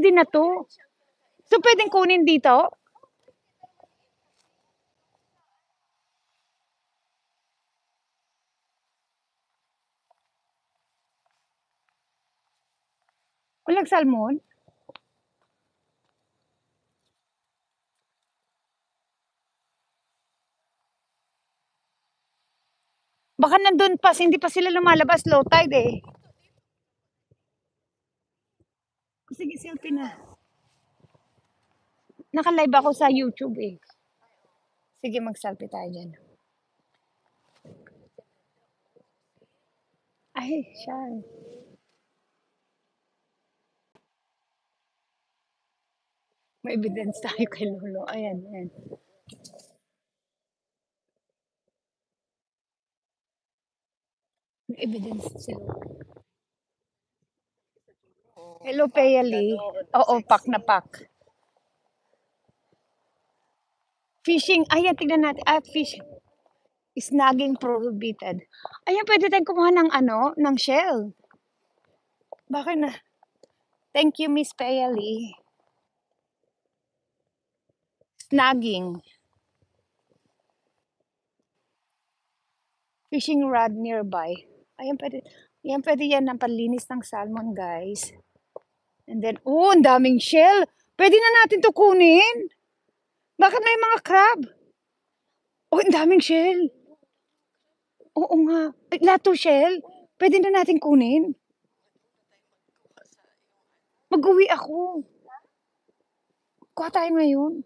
Pwede na to. So, pwedeng kunin dito? Walang salmon? Baka nandun pa, hindi pa sila lumalabas, low tide eh. Sige, selfie na. Naka-live ako sa YouTube eh. Sige, mag-selfie tayo dyan. Ay, siya. May evidence tayo kay Lolo. Ayan, ayan. May evidence si Lolo. Hello, Payali. Oo, pak na pak. Fishing. Ayan, tignan natin. Ah, fish. Snagging prohibited. Ayan, pwede tayong kumuha ng ng shell. Bakit na? Thank you, Miss Payali. Snagging. Fishing rod nearby. Ayan, pwede yan ang panlinis ng salmon, guys. And then, oh, ang daming shell. Pwede na natin to kunin. Bakit may mga crab? Oh, ang daming shell. Oo nga. Ay, lahat to shell. Pwede na natin kunin. Mag-uwi ako. Kuha tayo ngayon.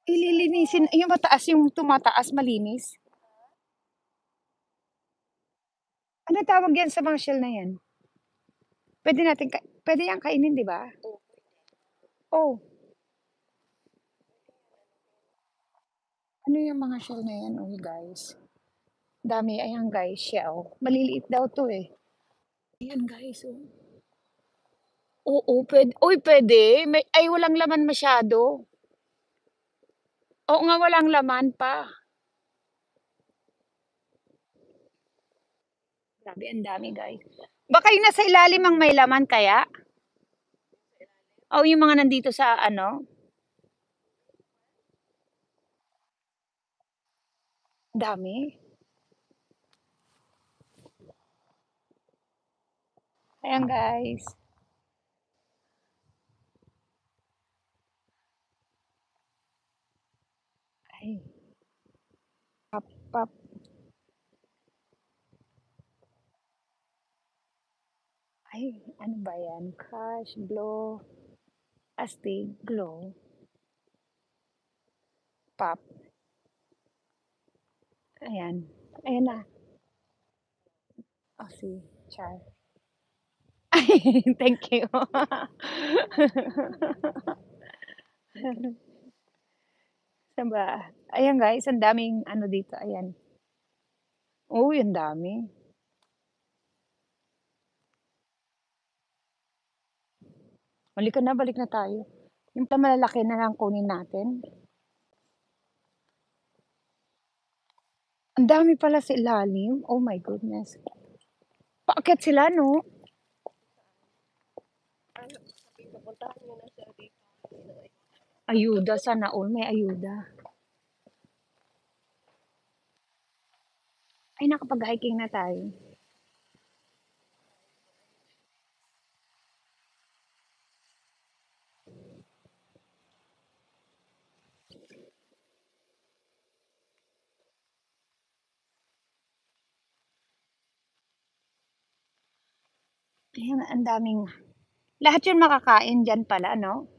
Ililinisin. Yung mataas, yung tumataas, malinis. Ano tawag yan sa mga shell na yan? Pwede yan kainin, di ba? Oh, ano yung mga shell na yan, oh, guys? Dami, ayan guys, shell. Maliliit daw to eh. Ayan guys, oh. Oo, pwede. Uy, pwede. Ay, walang laman masyado. Oo nga, walang laman pa. Grabe, ang dami guys. Baka yung nasa ilalim ang may laman kaya? O yung mga nandito sa dami. Ayan guys. Ay, pop, pop. Ay, ano ba yan? Crush, blow, astig, glow, pop. Ayan. Ayan na. Oh, see, char. Ay, thank you. Saan ba? Ayan guys, ang daming ano dito. Ayan. Uy, ang dami. Halika na, balik na tayo. Yung malalaki na lang kunin natin. Ang dami pala sa ilalim. Oh my goodness. Paakyat sila, no? Ayuda, sana all may ayuda. Ay, nakapag-hiking na tayo. Ayan, ang daming. Lahat yun makakain dyan pala, no?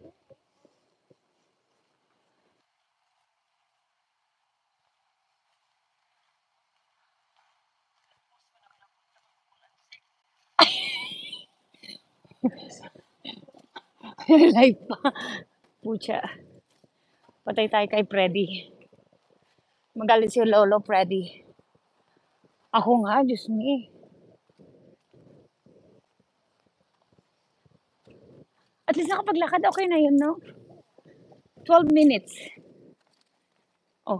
Live pa. Pucha. Patay tayo kay Freddy. Magalit si Lolo Freddy. Ako nga, Diyos me. At least nakapaglakad, okay na yun, no? 12 minutes. Oh.